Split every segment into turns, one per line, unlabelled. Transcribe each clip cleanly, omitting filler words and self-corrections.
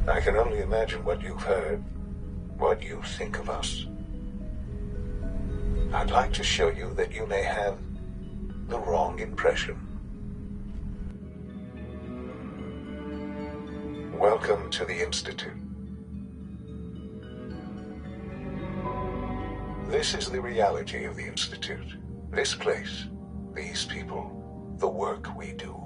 I can only imagine what you've heard, what you think of us. I'd like to show you that you may have the wrong impression. Welcome to the Institute. This is the reality of the Institute. This place, these people, the work we do.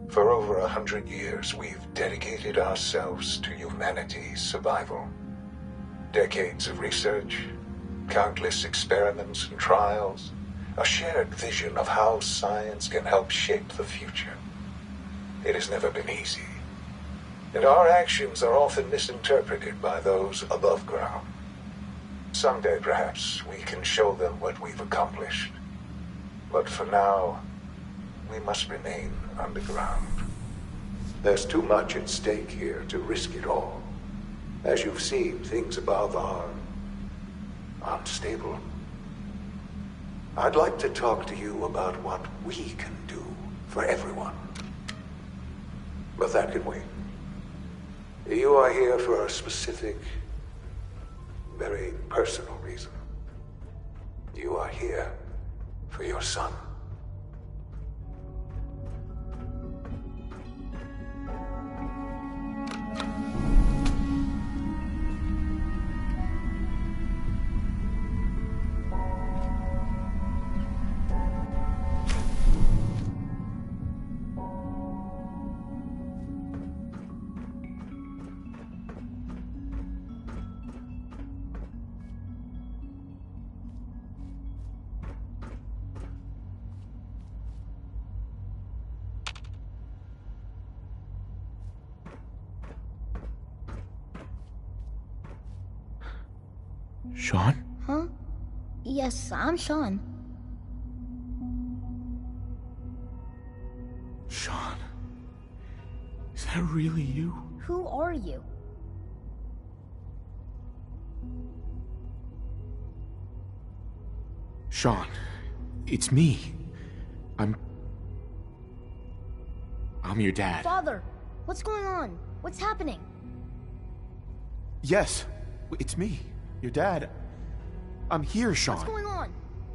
For over 100 years, we've dedicated ourselves to humanity's survival. Decades of research, countless experiments and trials, a shared vision of how science can help shape the future. It has never been easy, and our actions are often misinterpreted by those above ground. Someday, perhaps, we can show them what we've accomplished. But for now, we must remain underground. There's too much at stake here to risk it all. As you've seen, things above are unstable. I'd like to talk to you about what we can do for everyone. But that can wait. You are here for a specific, very personal reason. You are here for your son.
Sean?
Huh? Yes, I'm Sean.
Sean? Is that really you?
Who are you?
Sean, it's me. I'm your dad.
Father, what's going on? What's happening?
Yes, it's me, your dad. I'm here, Sean.
What's going on?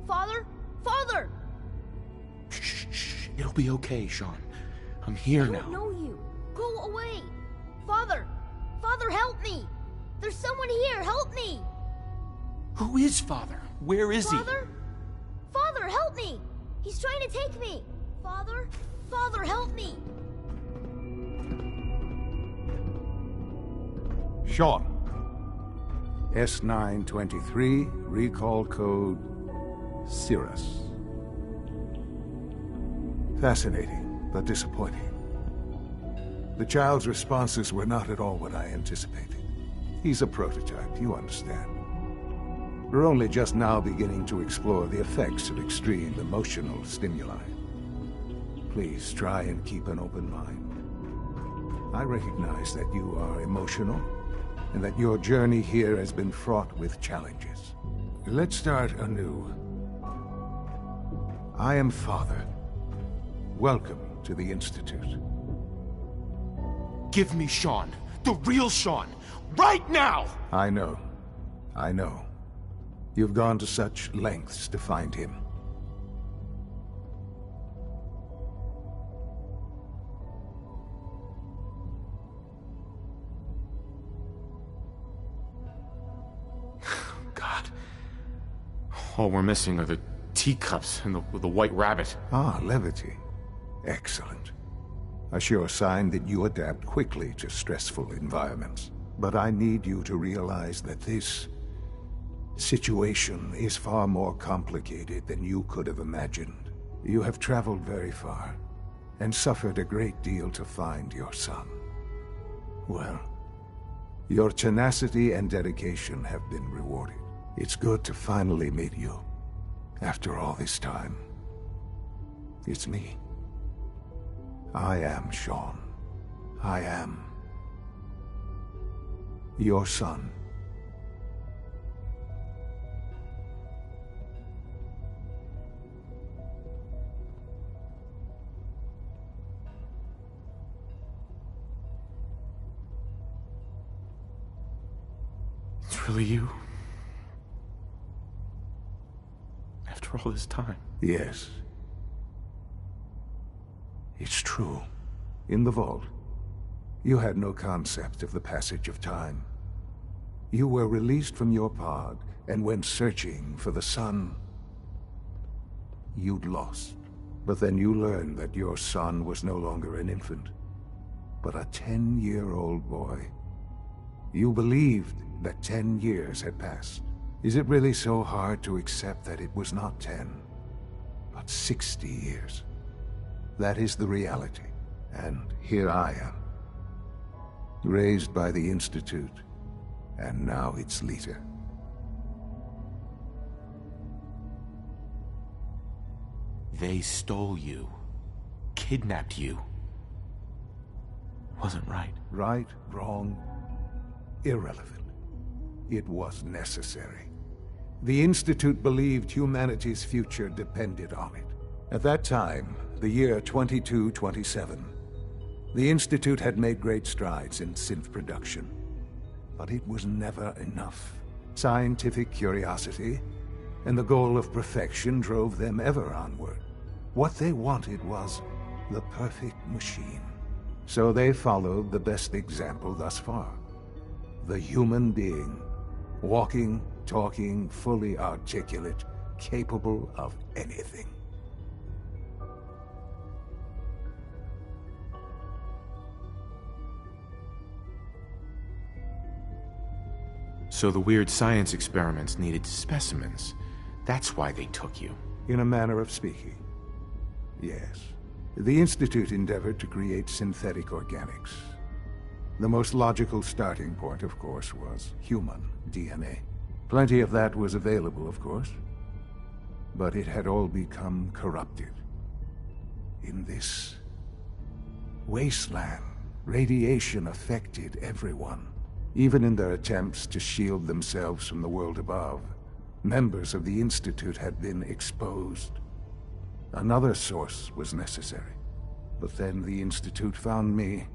Father? Father!
Shh. It'll be okay, Sean. I'm here now.
I don't know you. Go away. Father! Father, help me! There's someone here, help me!
Who is Father? Where is he?
Father? Father, help me! He's trying to take me! Father? Father, help me!
Sean. S923, recall code Cirrus. Fascinating, but disappointing. The child's responses were not at all what I anticipated. He's a prototype, you understand. We're only just now beginning to explore the effects of extreme emotional stimuli. Please try and keep an open mind. I recognize that you are emotional, and that your journey here has been fraught with challenges. Let's start anew. I am Father. Welcome to the Institute.
Give me Sean. The real Sean. Right now!
I know. You've gone to such lengths to find him.
God. All we're missing are the teacups and the white rabbit.
Ah, levity. Excellent. A sure sign that you adapt quickly to stressful environments. But I need you to realize that this situation is far more complicated than you could have imagined. You have traveled very far, and suffered a great deal to find your son. Well, your tenacity and dedication have been rewarded. It's good to finally meet you, after all this time. It's me. I am Sean. I am your son.
It's really you? After all this time?
Yes. It's true. In the vault, you had no concept of the passage of time. You were released from your pod and went searching for the sun. You'd lost. But then you learned that your son was no longer an infant, but a 10-year-old boy. You believed that 10 years had passed. Is it really so hard to accept that it was not 10, but 60 years? That is the reality, and here I am. Raised by the Institute, and now its leader.
They stole you. Kidnapped you. Wasn't right.
Right, wrong, irrelevant. It was necessary. The Institute believed humanity's future depended on it. At that time, the year 2227, the Institute had made great strides in synth production. But it was never enough. Scientific curiosity and the goal of perfection drove them ever onward. What they wanted was the perfect machine. So they followed the best example thus far. The human being. Walking, talking, fully articulate, capable of anything.
So the weird science experiments needed specimens. That's why they took you.
In a manner of speaking. Yes. The Institute endeavored to create synthetic organics. The most logical starting point, of course, was human DNA. Plenty of that was available, of course. But it had all become corrupted. In this wasteland, radiation affected everyone. Even in their attempts to shield themselves from the world above, members of the Institute had been exposed. Another source was necessary. But then the Institute found me,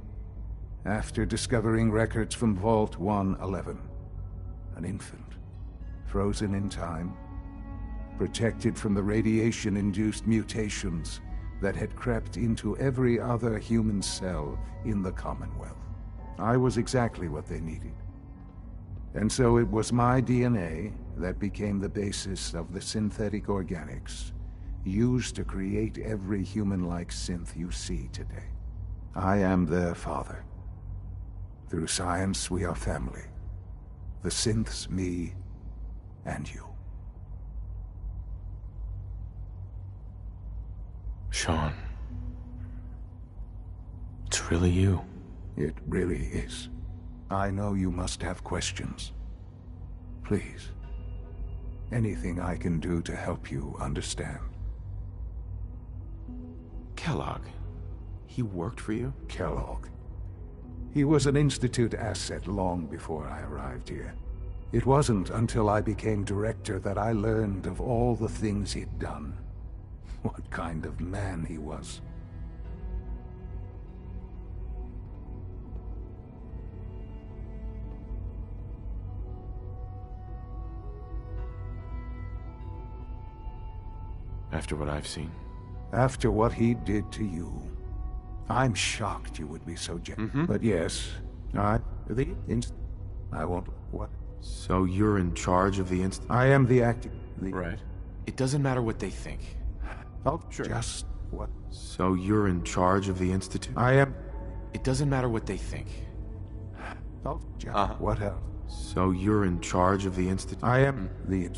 after discovering records from Vault 111. An infant, frozen in time, protected from the radiation-induced mutations that had crept into every other human cell in the Commonwealth. I was exactly what they needed. And so it was my DNA that became the basis of the synthetic organics used to create every human-like synth you see today. I am their father. Through science, we are family. The synths, me, and you.
Sean. It's really you.
It really is. I know you must have questions. Please. Anything I can do to help you understand.
Kellogg. He worked for you?
Kellogg. He was an Institute asset long before I arrived here. It wasn't until I became director that I learned of all the things he'd done. What kind of man he was.
After what I've seen.
After what he did to you. I'm shocked you would be so But yes, I won't... What?
So you're in charge of the
I am the acting...
Right. It doesn't matter what they think.
Oh, sure. Just what?
So you're in charge of the Institute?
I am...
It doesn't matter what they think.
Oh, just what else?
So you're in charge of the Institute?
I am the...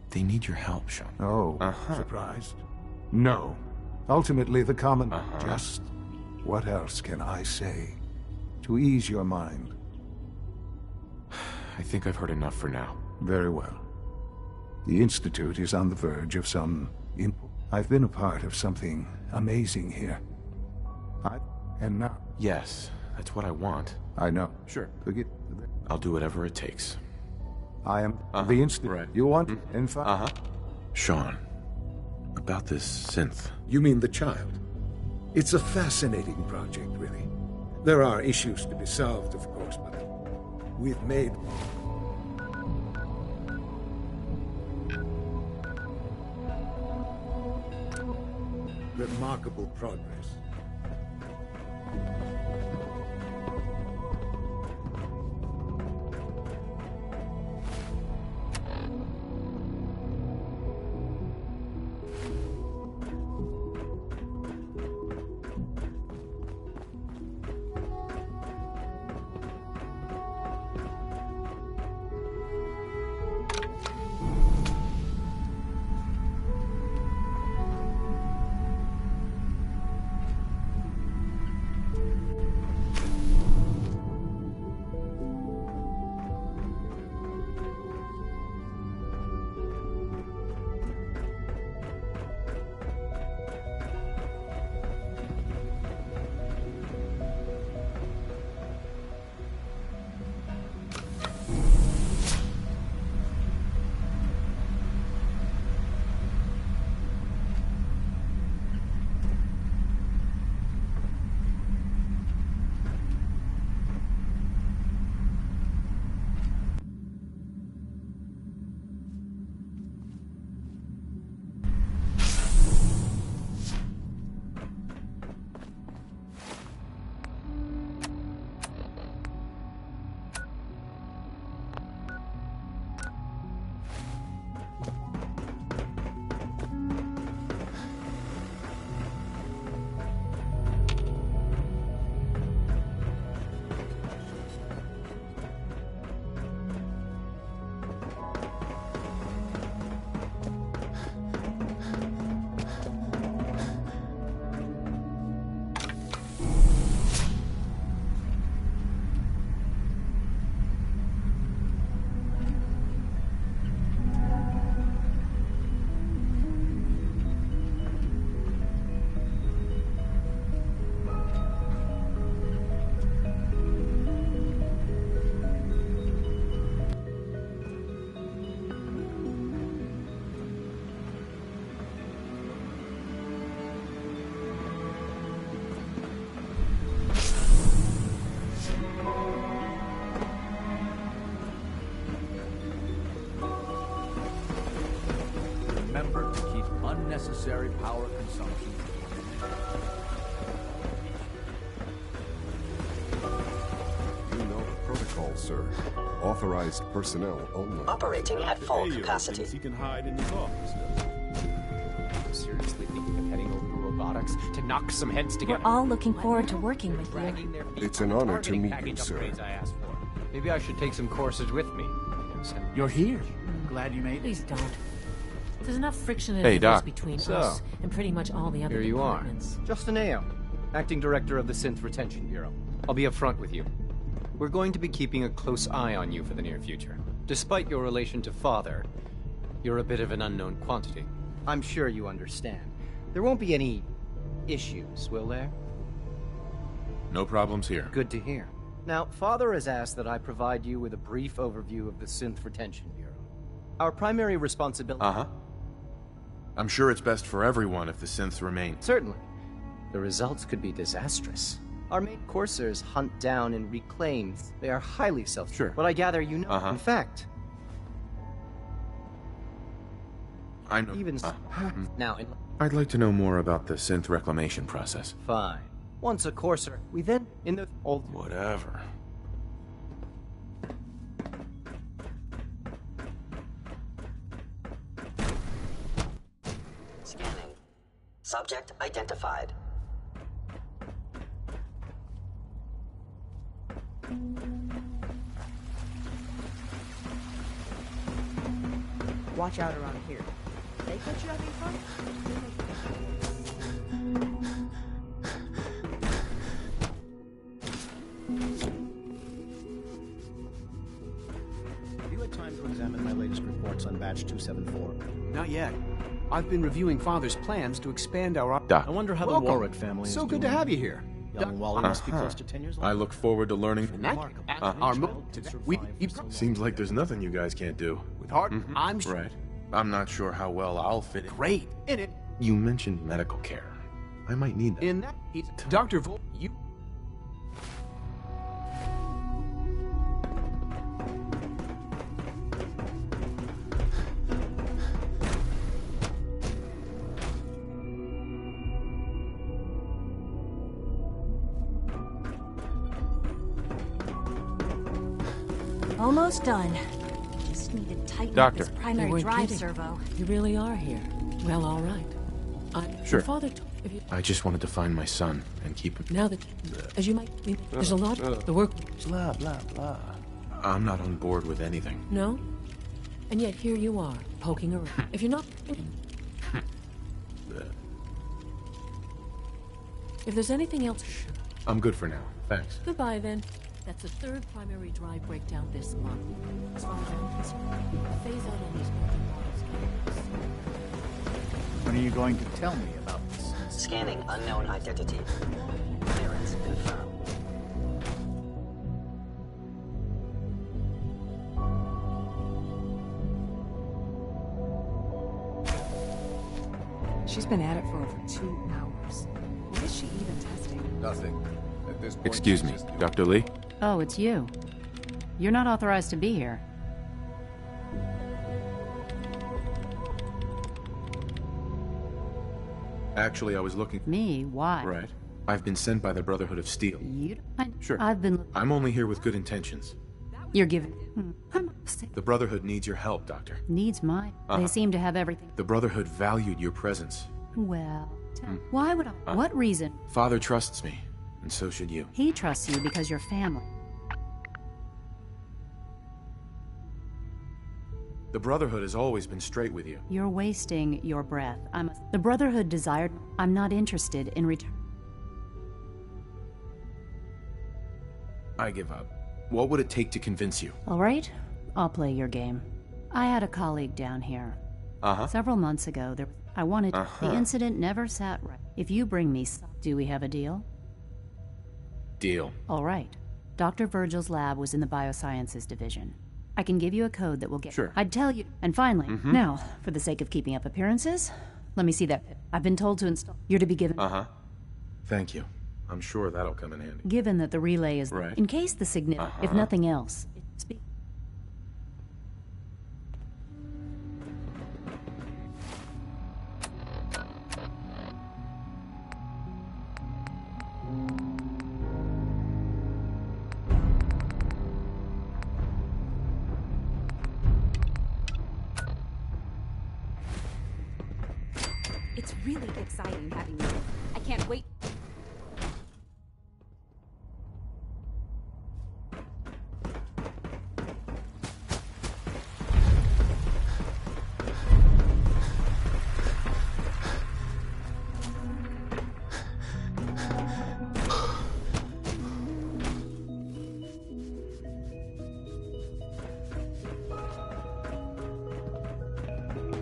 They need your help, Sean.
Oh, surprised? No. Ultimately, the common... Just what else can I say to ease your mind?
I think I've heard enough for now.
Very well. The Institute is on the verge of some... I've been a part of something amazing here. And now...
Yes, that's what I want.
I know.
Sure.
Forget...
I'll do whatever it takes.
I am the Institute.
Right.
You want... In fact...
Sean, about this synth.
You mean the child? It's a fascinating project, really. There are issues to be solved, of course, but We've made remarkable progress.
Remember to keep unnecessary power consumption.
You know the protocol, sir. Authorized personnel only.
Operating at full capacity.
He can hide in his office.
Seriously thinking of heading over to robotics to knock some heads together?
We're all looking forward to working with you.
Dragging their feet
It's an
on the
honor to
targeting
meet
package
you, sir.
upgrades I asked for. Maybe I should take some courses with me.
You're here. Glad you made it.
Please don't. There's enough friction and
Hey,
difference
Doc.
between
So,
us and pretty much all the other
Here you are.
departments.
Justin Ayo, Acting Director of the Synth Retention Bureau. I'll be upfront with you. We're going to be keeping a close eye on you for the near future. Despite your relation to Father, you're a bit of an unknown quantity. I'm sure you understand. There won't be any issues, will there?
No problems here.
Good to hear. Now, Father has asked that I provide you with a brief overview of the Synth Retention Bureau. Our primary responsibility...
Uh-huh. I'm sure it's best for everyone if the synths remain.
Certainly. The results could be disastrous. Our main coursers hunt down and reclaim. They are highly self-.
Sure.
What I gather you know.
Uh-huh.
In fact,
I know.
even now in
I'd like to know more about the synth reclamation process.
fine. Once a courser, we then in the old.
Whatever.
Scanning. Subject identified.
Watch out around here. They catch you having fun?
Have you had time to examine my latest reports on Batch 274?
Not yet. I've been reviewing Father's plans to expand our...
Doc.
I wonder how
Welcome.
the Warwick family is
So good
doing.
to have you here.
Young Wally must be close to 10 years old.
I look forward to learning.
Remarkable.
Our we
Seems like there's nothing you guys can't do.
with heart. I'm
Right. I'm not sure how well I'll fit in.
great in it.
You mentioned medical care. I might need that.
In that, Dr. Vol, you.
Almost done. Just need to tighten
Doctor.
up this
You
primary
weren't
drive
kidding.
servo.
You really are here. Well, all right.
Sure.
Your father if you,
I just wanted to find my son and keep him.
now that, as you might, there's a lot. The work.
Blah, blah, blah. I'm not on board with anything.
No? And yet here you are, poking around. If you're not... If there's anything else...
I'm good for now. Thanks.
Goodbye, then. That's the third primary drive breakdown this month. As far as I'm concerned, the phase out on these northern models.
When are you going to tell me about this?
Scanning unknown identity. Clearance confirmed.
She's been at it for over 2 hours. What is she even testing?
Nothing. At this point,
Excuse me, Dr. Lee?
Oh, it's you. You're not authorized to be here.
Actually, I was looking...
Me? Why?
Right. I've been sent by the Brotherhood of Steel. Sure.
I've been...
I'm only here with good intentions.
You're giving...
The Brotherhood needs your help, Doctor.
Needs mine. They seem to have everything.
The Brotherhood valued your presence.
Well, why would I? What reason?
Father trusts me, and so should you.
He trusts you because you're family.
The Brotherhood has always been straight with you.
You're wasting your breath. The Brotherhood desired... I'm not interested in return.
I give up. What would it take to convince you?
All right, I'll play your game. I had a colleague down here. Several months ago, I wanted... The incident never sat right. If you bring me some... Do we have a deal?
Deal.
All right. Dr. Virgil's lab was in the Biosciences Division. I can give you a code that will get...
Sure.
I'd tell you... And finally, now, for the sake of keeping up appearances, let me see that. I've been told to install... You're to be given...
Thank you. I'm sure that'll come in handy.
Given that the relay is...
Right.
In case the signal... If nothing else...
It's really exciting having you. I can't wait.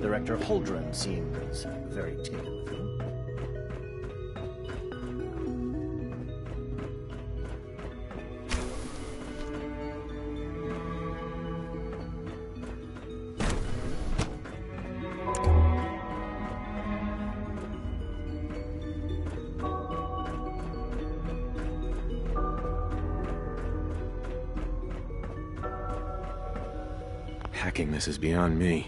Director Holdren seems very taken with you.
Hacking this is beyond me.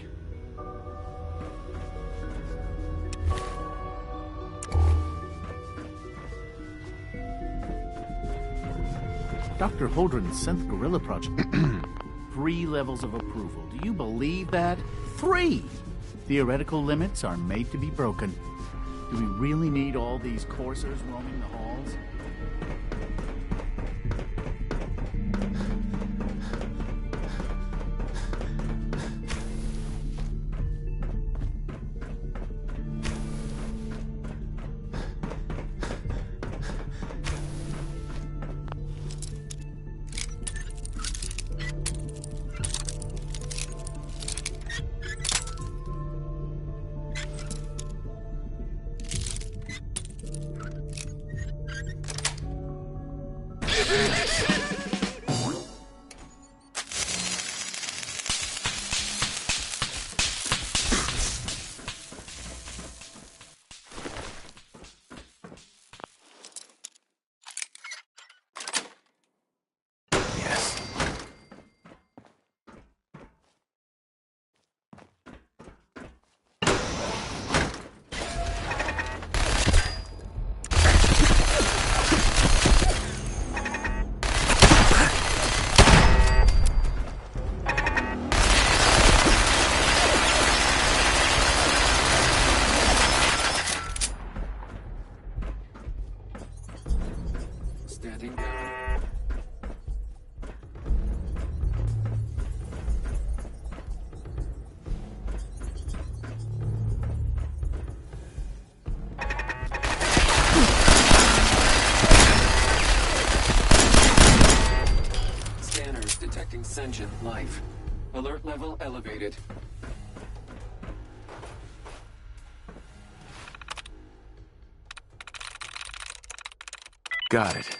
Dr. Holdren's 10th Guerrilla Project. 3 levels of approval. Do you believe that? 3! Theoretical limits are made to be broken. Do we really need all these coursers roaming the halls?
Getting going. Scanners detecting sentient life. Alert level elevated.
Got it.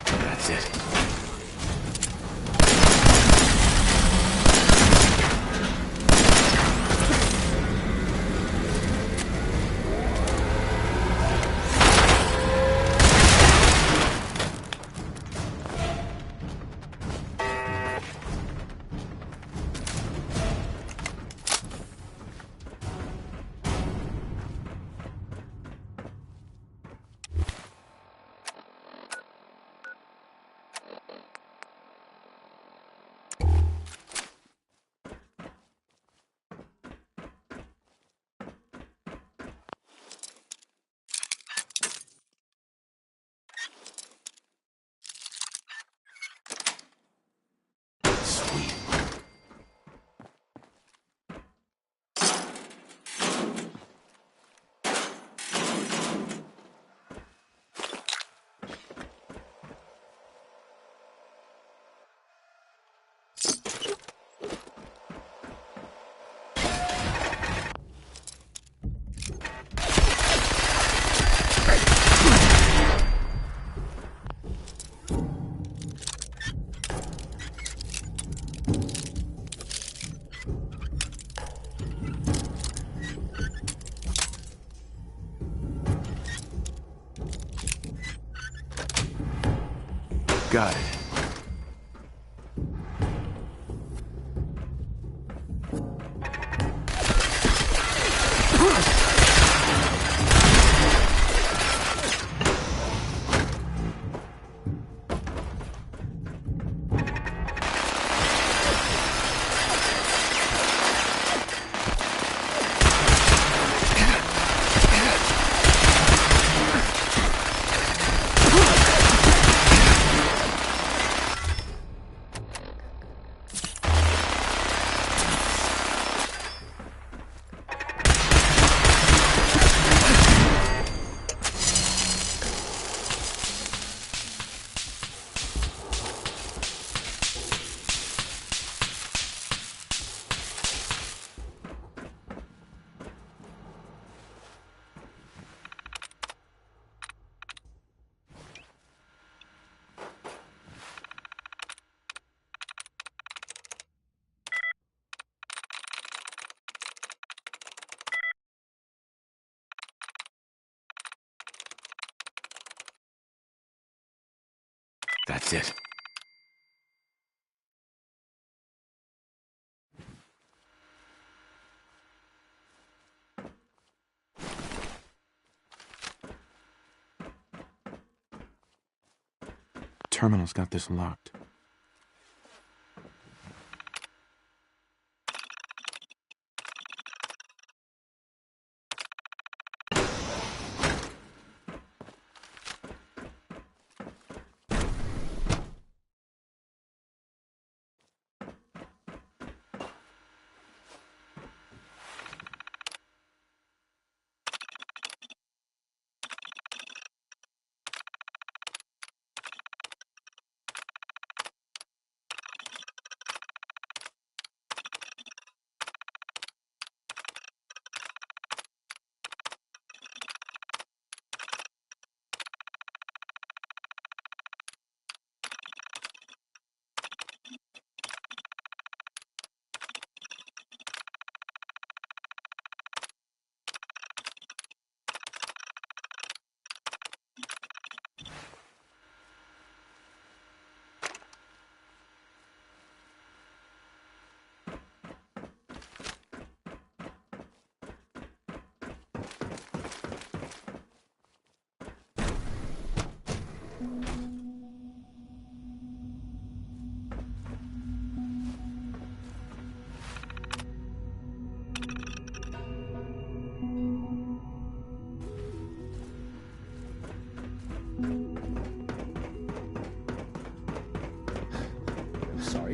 That's it. Got it. That's it. Terminal's got this locked.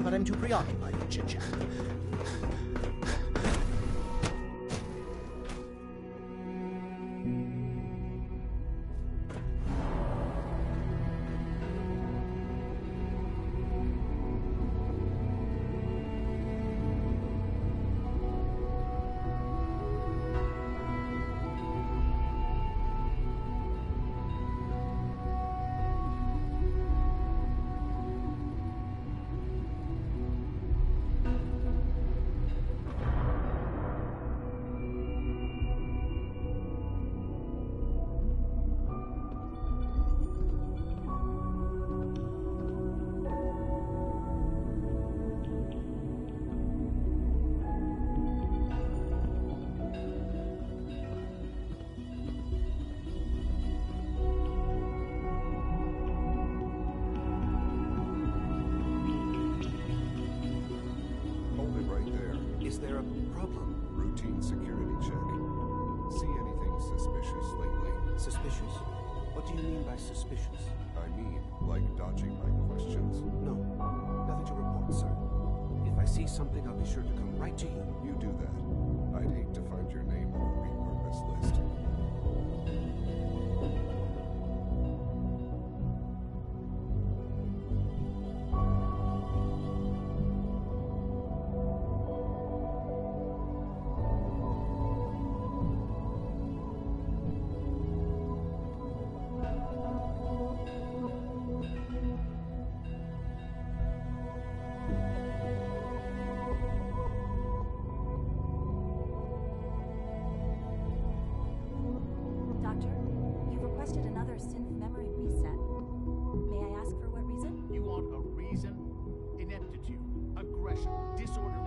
but I'm too preoccupied with chit-chat.
Is there a problem? Routine security check. See anything suspicious lately?
Suspicious? What do you mean by suspicious?
I mean, like dodging my questions.
No, nothing to report, sir. If I see something, I'll be sure to come right to you.
You do that. I'd hate to find your name on a repurpose list.
Doctor, you've requested another synth memory reset. May I ask for what reason?
You want a reason? Ineptitude, aggression, disorder